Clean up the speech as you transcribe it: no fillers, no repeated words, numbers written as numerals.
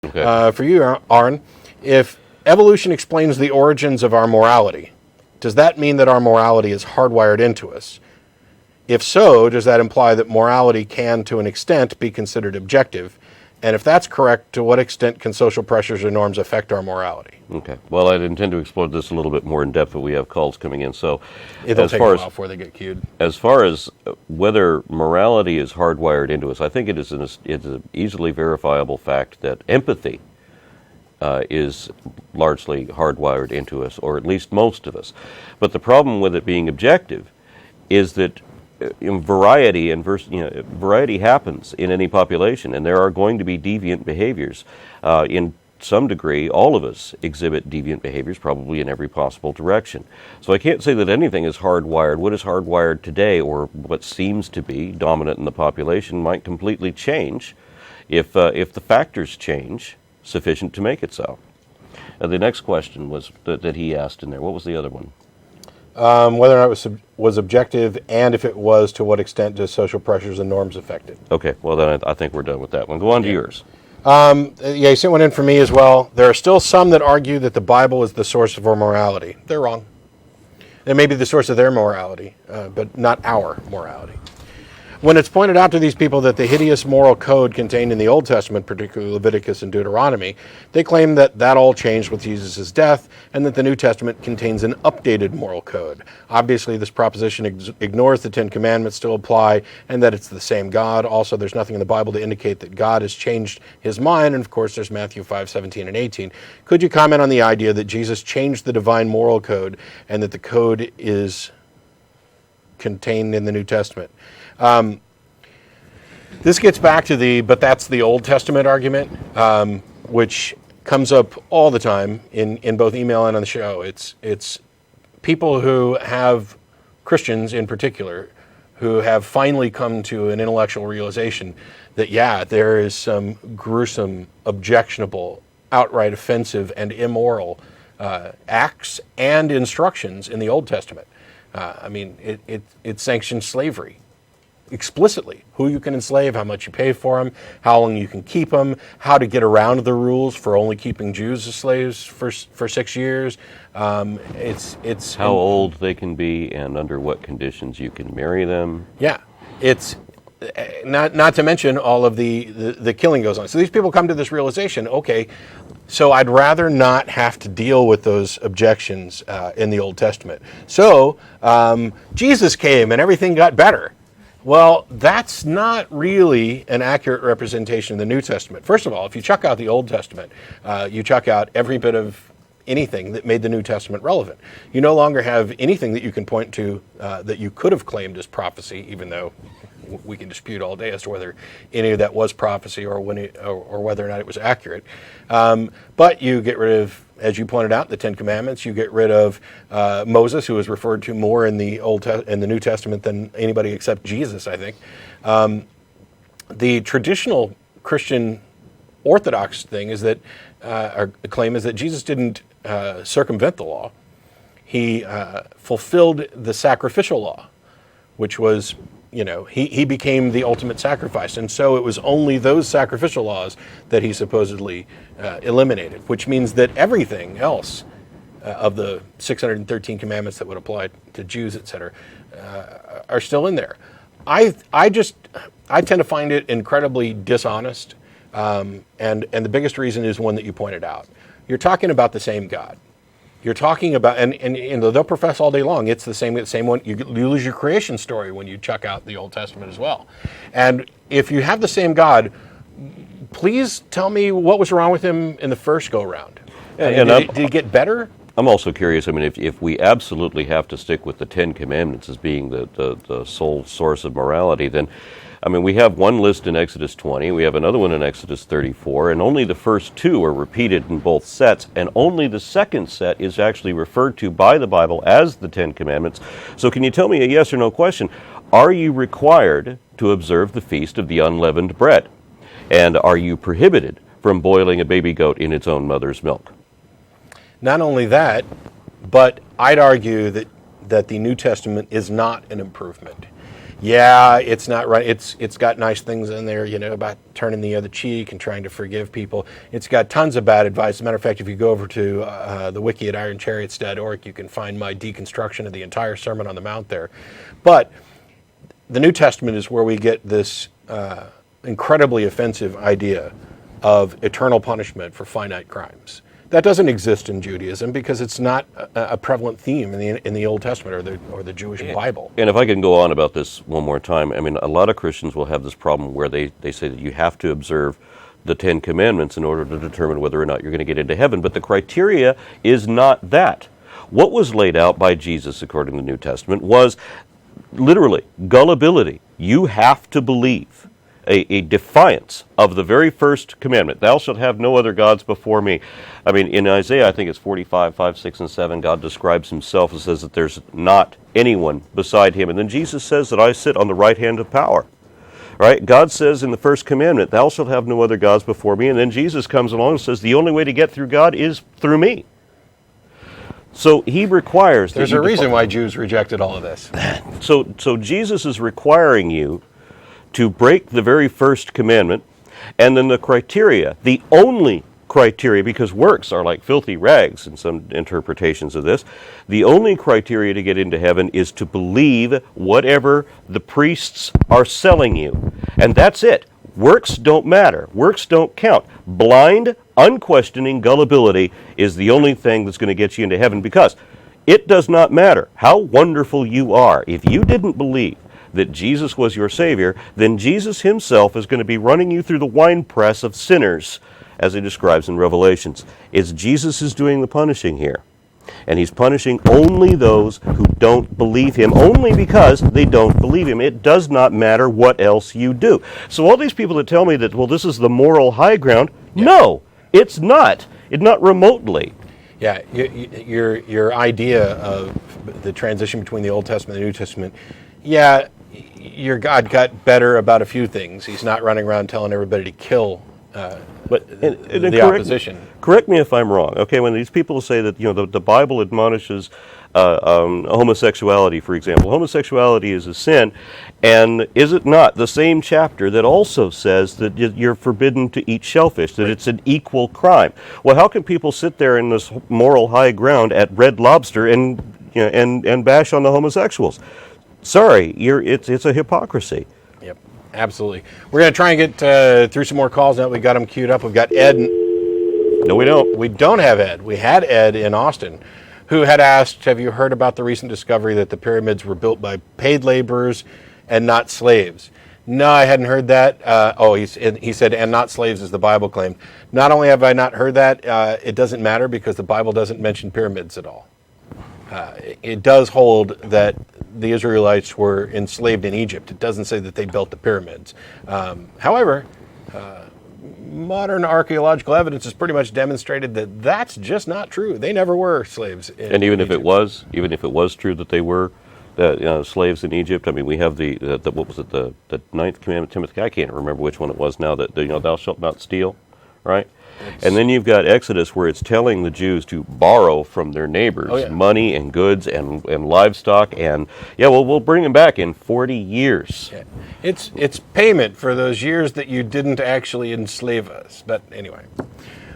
Okay. For you, Aron, if evolution explains the origins of our morality, does that mean that our morality is hardwired into us? If so, does that imply that morality can, to an extent, be considered objective? And if that's correct, to what extent can social pressures or norms affect our morality? Okay. Well, I'd intend to explore this a little bit more in depth, but we have calls coming in. So, It'll take a while before they get queued. As far as whether morality is hardwired into us, I think it's an easily verifiable fact that empathy is largely hardwired into us, or at least most of us. But the problem with it being objective is that variety happens in any population, and there are going to be deviant behaviors. In some degree, all of us exhibit deviant behaviors, probably in every possible direction. So I can't say that anything is hardwired. What is hardwired today, or what seems to be dominant in the population, might completely change if the factors change sufficient to make it so. The next question was that he asked in there. What was the other one? Whether or not it was objective, and if it was, to what extent does social pressures and norms affect it? Okay, well then I think we're done with that one. Go on to yours. You sent one in for me as well. There are still some that argue that the Bible is the source of our morality. They're wrong. It may be the source of their morality, but not our morality. When it's pointed out to these people that the hideous moral code contained in the Old Testament, particularly Leviticus and Deuteronomy, they claim that all changed with Jesus' death, and that the New Testament contains an updated moral code. Obviously, this proposition ignores the Ten Commandments still apply, and that it's the same God. Also, there's nothing in the Bible to indicate that God has changed his mind, and of course, there's Matthew 5:17 and 18. Could you comment on the idea that Jesus changed the divine moral code, and that the code is contained in the New Testament? This gets back to but that's the Old Testament argument, which comes up all the time in both email and on the show. It's people who have, Christians in particular, who have finally come to an intellectual realization that, yeah, there is some gruesome, objectionable, outright offensive, and immoral acts and instructions in the Old Testament. It sanctions slavery explicitly: who you can enslave, how much you pay for them, how long you can keep them, how to get around the rules for only keeping Jews as slaves for 6 years. It's how old they can be and under what conditions you can marry them. Yeah, it's not to mention all of the killing goes on. So these people come to this realization: okay, so I'd rather not have to deal with those objections in the Old Testament. So Jesus came and everything got better. Well, that's not really an accurate representation of the New Testament. First of all, if you chuck out the Old Testament, you chuck out every bit of anything that made the New Testament relevant. You no longer have anything that you can point to that you could have claimed as prophecy, even though we can dispute all day as to whether any of that was prophecy or whether or not it was accurate. But you get rid of, as you pointed out, the Ten Commandments. You get rid of Moses, who is referred to more in the New Testament than anybody except Jesus, I think. The traditional Christian Orthodox thing is that, our claim is that Jesus didn't circumvent the law. He fulfilled the sacrificial law, which was, he became the ultimate sacrifice. And so it was only those sacrificial laws that he supposedly eliminated, which means that everything else of the 613 commandments that would apply to Jews, etc., are still in there. I tend to find it incredibly dishonest, and the biggest reason is one that you pointed out. You're talking about the same God. You're talking about, and they'll profess all day long, it's the same one. You lose your creation story when you chuck out the Old Testament as well. And if you have the same God, please tell me what was wrong with him in the first go-round. Did he get better? I'm also curious, if we absolutely have to stick with the Ten Commandments as being the sole source of morality, then we have one list in Exodus 20, we have another one in Exodus 34, and only the first two are repeated in both sets, and only the second set is actually referred to by the Bible as the Ten Commandments. So can you tell me a yes or no question? Are you required to observe the Feast of the Unleavened Bread? And are you prohibited from boiling a baby goat in its own mother's milk? Not only that, but I'd argue that the New Testament is not an improvement. yeah, it's not right. It's got nice things in there, about turning the other cheek and trying to forgive people. It's got tons of bad advice. As a matter of fact, if you go over to the wiki at ironchariots.org, you can find my deconstruction of the entire Sermon on the Mount there. But the New Testament is where we get this incredibly offensive idea of eternal punishment for finite crimes. That doesn't exist in Judaism because it's not a prevalent theme in the Old Testament or the Jewish Bible. And if I can go on about this one more time, I mean, a lot of Christians will have this problem where they say that you have to observe the Ten Commandments in order to determine whether or not you're going to get into heaven. But the criteria is not that. What was laid out by Jesus, according to the New Testament, was literally gullibility. You have to believe. A defiance of the very first commandment. Thou shalt have no other gods before me. I mean, in Isaiah, I think it's 45, 5, 6, and 7, God describes himself and says that there's not anyone beside him. And then Jesus says that I sit on the right hand of power. Right? God says in the first commandment, thou shalt have no other gods before me. And then Jesus comes along and says the only way to get through God is through me. So he requires... There's a reason why Jews rejected all of this. So Jesus is requiring you to break the very first commandment, and then the criteria, the only criteria, because works are like filthy rags in some interpretations of this, the only criteria to get into heaven is to believe whatever the priests are selling you. And that's it. Works don't matter. Works don't count. Blind, unquestioning gullibility is the only thing that's going to get you into heaven, because it does not matter how wonderful you are. If you didn't believe that Jesus was your Savior, then Jesus himself is going to be running you through the winepress of sinners, as he describes in Revelations. It's Jesus is doing the punishing here. And he's punishing only those who don't believe him, only because they don't believe him. It does not matter what else you do. So all these people that tell me that, well, this is the moral high ground, no, it's not. It's not remotely. Yeah, your idea of the transition between the Old Testament and the New Testament, yeah, your God got better about a few things. He's not running around telling everybody to kill the opposition. Correct me if I'm wrong. Okay, when these people say that the Bible admonishes homosexuality, for example, homosexuality is a sin, and is it not the same chapter that also says that you're forbidden to eat shellfish, that it's an equal crime? Well, how can people sit there in this moral high ground at Red Lobster and bash on the homosexuals? Sorry, it's a hypocrisy. Yep, absolutely. We're going to try and get through some more calls now. We got them queued up. We've got Ed. No, we don't. We don't have Ed. We had Ed in Austin, who had asked, have you heard about the recent discovery that the pyramids were built by paid laborers and not slaves? No, I hadn't heard that. He said, and not slaves, as the Bible claimed. Not only have I not heard that, it doesn't matter because the Bible doesn't mention pyramids at all. It does hold that the Israelites were enslaved in Egypt. It doesn't say that they built the pyramids. However, modern archaeological evidence has pretty much demonstrated that that's just not true. They never were slaves in Egypt. And even if it was true that they were slaves in Egypt, I mean, we have the what was it, the ninth commandment, Timothy? I can't remember which one it was now. That thou shalt not steal, right? And then you've got Exodus, where it's telling the Jews to borrow from their neighbors money and goods and livestock, and we'll bring them back in 40 years. Yeah. It's payment for those years that you didn't actually enslave us. But anyway.